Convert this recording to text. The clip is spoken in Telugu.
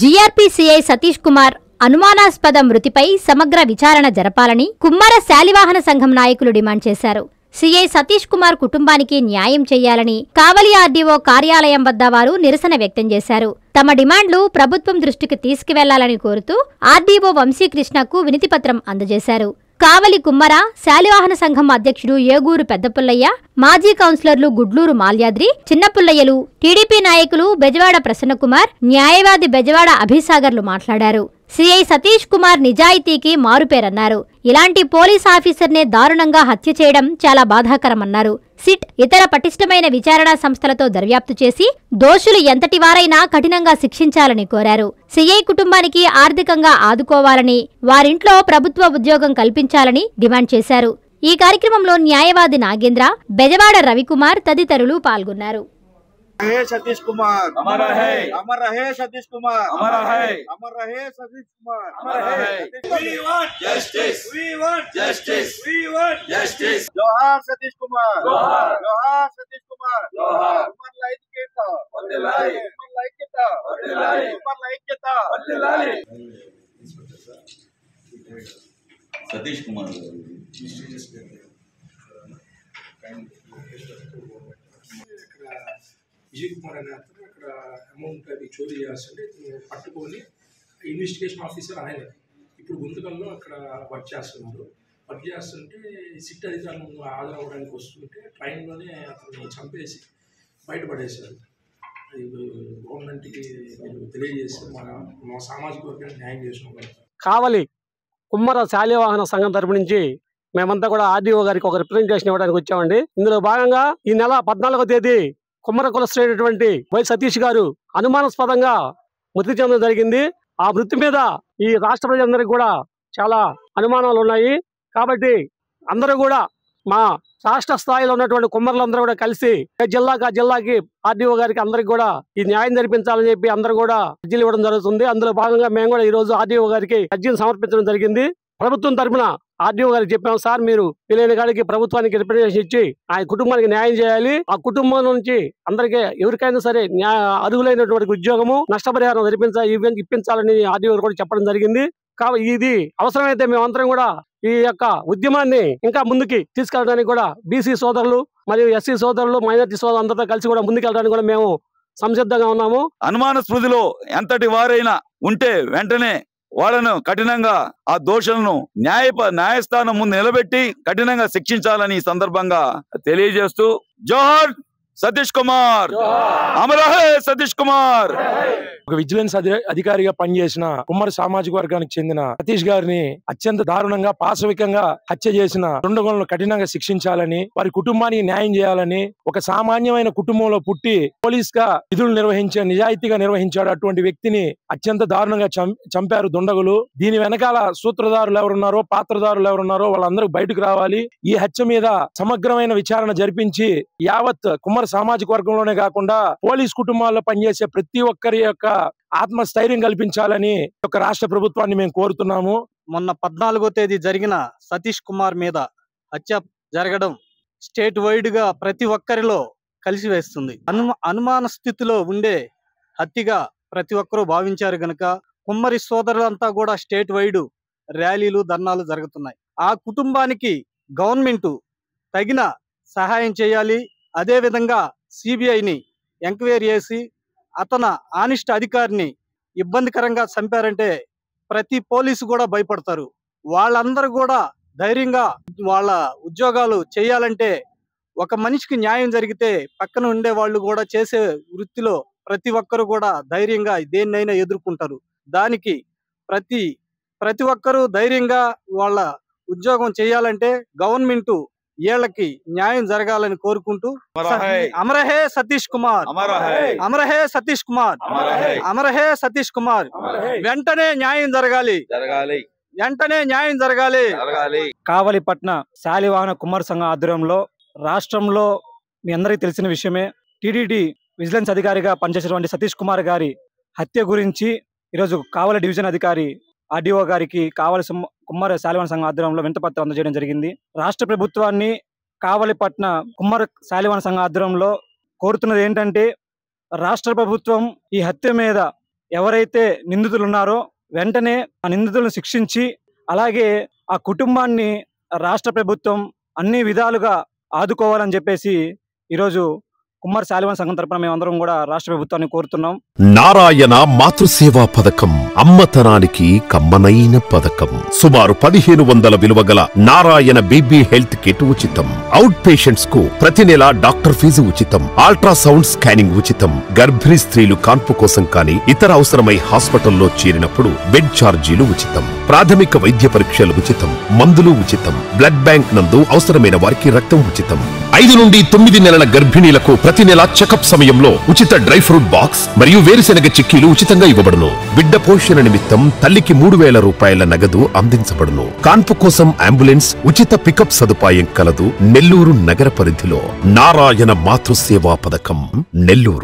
జీఆర్పీసీఐ సతీష్ కుమార్ అనుమానాస్పద మృతిపై సమగ్ర విచారణ జరపాలని కుమ్మర శాలివాహన సంఘం నాయకులు డిమాండ్ చేశారు. సీఐ సతీష్ కుమార్ కుటుంబానికి న్యాయం చేయాలని కావలి ఆర్డీఓ కార్యాలయం వద్ద వారు నిరసన వ్యక్తం చేశారు. తమ డిమాండ్లు ప్రభుత్వం దృష్టికి తీసుకువెళ్లాలని కోరుతూ ఆర్డీఓ వంశీకృష్ణకు వినతిపత్రం అందజేశారు. కావలి కుమ్మర శాలివాహన సంఘం అధ్యక్షుడు ఏగూరు పెద్దపుల్లయ్య, మాజీ కౌన్సిలర్లు గుడ్లూరు మాల్యాద్రి, చిన్నపుల్లయ్యలు, టీడీపీ నాయకులు బెజవాడ ప్రసన్నకుమార్, న్యాయవాది బెజవాడ అభిసాగర్లు మాట్లాడారు. సీఐ సతీష్ కుమార్ నిజాయితీకి మారుపేరన్నారు. ఇలాంటి పోలీస్ ఆఫీసర్నే దారుణంగా హత్య చేయడం చాలా బాధాకరమన్నారు. సిట్ ఇతర పటిష్టమైన విచారణా సంస్థలతో దర్యాప్తు చేసి దోషులు ఎంతటివారైనా కఠినంగా శిక్షించాలని కోరారు. సీఐ కుటుంబానికి ఆర్థికంగా ఆదుకోవాలని, వారింట్లో ప్రభుత్వ ఉద్యోగం కల్పించాలని డిమాండ్ చేశారు. ఈ కార్యక్రమంలో న్యాయవాది నాగేంద్ర, బెజవాడ రవికుమార్ తదితరులు పాల్గొన్నారు. सतीश कुमार अमर रहे, अमर रहे सतीश कुमार अमर रहे, अमर रहे सतीश कुमार अमर रहे। We want justice, we want justice, we want justice. जोहार सतीश कुमार जोहार, जोहार सतीश कुमार जोहार। उमर लाइक्यता వందలాలి, उमर लाइक्यता వందలాలి, उमर लाइक्यता వందలాలి. సతీష్ కుమార్ గారు విజయ్ కుమార్ అనే అతను అక్కడ అమౌంట్ అది చోరీ చేస్తుంటే పట్టుకొని ఇన్వెస్టిగేషన్ ఆఫీసర్ ఆయన ఇప్పుడు గుంతకల్లో అక్కడ వర్క్ చేస్తున్నారు. వర్క్ చేస్తుంటే సిట్ అధికారుల ముందు హాజరవ్వడానికి వస్తుంటే ట్రైన్లోనే అతన్ని చంపేసి బయటపడేశారు. అది గవర్నమెంట్కి తెలియజేసి మా సామాజిక వర్గానికి న్యాయం చేసిన కావలి కుమ్మర శాలివాహన సంఘం తరపు నుంచి మేమంతా కూడా ఆర్డీఓ గారికి ఒక రిప్రజెంటేషన్ ఇవ్వడానికి వచ్చామండి. ఇందులో భాగంగా ఈ నెల 14వ తేదీ కుమ్మర కులశ్రేణి వై సతీష్ గారు అనుమానాస్పదంగా మృతి చెందడం జరిగింది. ఆ మృతి మీద ఈ రాష్ట్ర ప్రజలందరికీ కూడా చాలా అనుమానాలు ఉన్నాయి. కాబట్టి అందరూ కూడా మా రాష్ట్ర స్థాయిలో ఉన్నటువంటి కుమ్మరులందరూ కూడా కలిసి జిల్లాకి ఆర్డీఓ గారికి అందరికి కూడా ఈ న్యాయం జరిపించాలని చెప్పి అందరూ కూడా అర్జీలు ఇవ్వడం జరుగుతుంది. అందులో భాగంగా మేము కూడా ఈ రోజు ఆర్డీఓ గారికి అర్జీని సమర్పించడం జరిగింది. ప్రభుత్వం తరఫున ఆర్డీఓ గారికి చెప్పాము, సార్ మీరు తెలియని కాడికి ప్రభుత్వానికి రిప్రజెంటేషన్ ఇచ్చి ఆ కుటుంబానికి న్యాయం చేయాలి. ఆ కుటుంబం నుంచి అందరికీ ఎవరికైనా సరే అర్హులైనటువంటి ఉద్యోగము నష్టపరిహారం ఇప్పించాలని ఆర్డీఓ కూడా చెప్పడం జరిగింది. కాబట్టి ఇది అవసరమైతే మేమందరం కూడా ఈ యొక్క ఉద్యమాన్ని ఇంకా ముందుకి తీసుకెళ్ళడానికి కూడా బీసీ సోదరులు మరియు ఎస్సీ సోదరులు మైనారిటీ సోదరులు అందరితో కలిసి కూడా ముందుకెళ్ళడానికి కూడా మేము సంసిద్ధంగా ఉన్నాము. అనుమాన స్మృతిలో ఎంతటి వారైనా ఉంటే వెంటనే వాళ్ళను కఠినంగా ఆ దోషులను న్యాయస్థానం ముందు నిలబెట్టి కఠినంగా శిక్షించాలని ఈ సందర్భంగా తెలియజేస్తూ జోహార్ సతీష్ కుమార్, అమర్ రహే సతీష్ కుమార్. ఒక విజిలెన్స్ అధికారిగా పనిచేసిన కుమ్మరి సామాజిక వర్గానికి చెందిన సతీష్ గారిని అత్యంత దారుణంగా పాశవికంగా హత్య చేసిన దుండగులను కఠినంగా శిక్షించాలని, వారి కుటుంబానికి న్యాయం చేయాలని, ఒక సామాన్యమైన కుటుంబంలో పుట్టి పోలీస్ గా విధులు నిజాయితీగా నిర్వహించాడు అటువంటి వ్యక్తిని అత్యంత దారుణంగా చంపారు దుండగులు. దీని వెనకాల సూత్రధారులు ఎవరున్నారో పాత్రధారులు ఎవరున్నారో వాళ్ళందరూ బయటకు రావాలి. ఈ హత్య మీద సమగ్రమైన విచారణ జరిపించి యావత్ కుమ్మరి సామాజిక వర్గంలోనే కాకుండా పోలీస్ కుటుంబాల్లో పనిచేసే ప్రతి ఒక్కరి యొక్క ఆత్మస్థైర్యం కల్పించాలని ఒక రాష్ట్ర ప్రభుత్వాన్ని మేము కోరుతున్నాము. మొన్న 14వ తేదీ జరిగిన సతీష్ కుమార్ మీద హత్య జరగడం స్టేట్ వైడ్ గా ప్రతి ఒక్కరిలో కలిసి వేస్తుంది. అనుమాన స్థితిలో ఉండే హత్యగా ప్రతి ఒక్కరూ భావించారు గనక కుమ్మరి సోదరులంతా కూడా స్టేట్ వైడ్ ర్యాలీలు ధర్నాలు జరుగుతున్నాయి. ఆ కుటుంబానికి గవర్నమెంట్ తగిన సహాయం చేయాలి. అదే విధంగా సిబిఐని ఎంక్వైరీ చేసి అతను ఆనిస్ట్ అధికారిని ఇబ్బందికరంగా చంపారంటే ప్రతి పోలీసు కూడా భయపడతారు. వాళ్ళందరూ కూడా ధైర్యంగా వాళ్ళ ఉద్యోగాలు చేయాలంటే ఒక మనిషికి న్యాయం జరిగితే పక్కన ఉండే వాళ్ళు కూడా చేసే వృత్తిలో ప్రతి ఒక్కరు కూడా ధైర్యంగా దేన్నైనా ఎదుర్కొంటారు. దానికి ప్రతి ఒక్కరూ ధైర్యంగా వాళ్ళ ఉద్యోగం చేయాలంటే గవర్నమెంట్ వీళ్ళకి న్యాయం జరగాలని కోరుకుంటూ అమరహే సతీష్ కుమార్, అమరహే సతీష్ కుమార్, అమరహే సతీష్ కుమార్. వెంటనే న్యాయం జరగాలి, వెంటనే న్యాయం జరగాలి. కావలి పట్న శాలివాహన కుమ్మర సంఘం ఆధ్వర్యంలో రాష్ట్రంలో మీ అందరికీ తెలిసిన విషయమే టీడీటీ విజిలెన్స్ అధికారిగా పనిచేసినటువంటి సతీష్ కుమార్ గారి హత్య గురించి ఈరోజు కావలి డివిజన్ అధికారి ఆర్డీఓ గారికి కావలి కుమ్మర శాలివాహన సంఘం ఆధ్వర్యంలో వినతిపత్రం అందజేయడం జరిగింది. రాష్ట్ర ప్రభుత్వాన్ని కావలి పట్న కుమ్మర శాలివాహన సంఘం ఆధ్వర్యంలో కోరుతున్నది ఏంటంటే రాష్ట్ర ప్రభుత్వం ఈ హత్య మీద ఎవరైతే నిందితులు ఉన్నారో వెంటనే ఆ నిందితులను శిక్షించి అలాగే ఆ కుటుంబాన్ని రాష్ట్ర ప్రభుత్వం అన్ని విధాలుగా ఆదుకోవాలని చెప్పేసి ఈరోజు కుమ్మర శాలివాహన సంఘం తరపున మేమందరం కూడా రాష్ట్ర ప్రభుత్వాన్ని కోరుతున్నాం. నారాయణ మాతృసేవా పథకం అమ్మతనానికి కమ్మనైన పథకం. సుమారు 1500 విలువ గల నారాయణ బేబీ హెల్త్ కిట్ ఉచితం. అవుట్ పేషెంట్స్ కు ప్రతి నెల డాక్టర్ ఫీజు ఉచితం. అల్ట్రాసౌండ్ స్కానింగ్ ఉచితం. గర్భిణీ స్త్రీలు కాన్పు కోసం కానీ ఇతర అవసరమై హాస్పిటల్లో చేరినప్పుడు బెడ్ ఛార్జీలు ఉచితం. ప్రాథమిక వైద్య పరీక్షలు ఉచితం. మందులు ఉచితం. బ్లడ్ బ్యాంక్ నందు అవసరమైన వారికి రక్తం ఉచితం. 5 నుండి 9 నెలల గర్భిణీలకు ప్రతి నెల చెకప్ సమయంలో ఉచిత డ్రై ఫ్రూట్ బాక్స్ మరియు వేరుశెనగ చిక్కీలు ఉచితంగా ఇవ్వబడును. బిడ్డ పోషణ నిమిత్తం తల్లికి 3000 రూపాయల నగదు అందించబడును. కాన్పు కోసం అంబులెన్స్ ఉచిత పికప్ సదుపాయం కలదు. నెల్లూరు నగర పరిధిలో నారాయణ మాతృసేవా పథకం నెల్లూరు.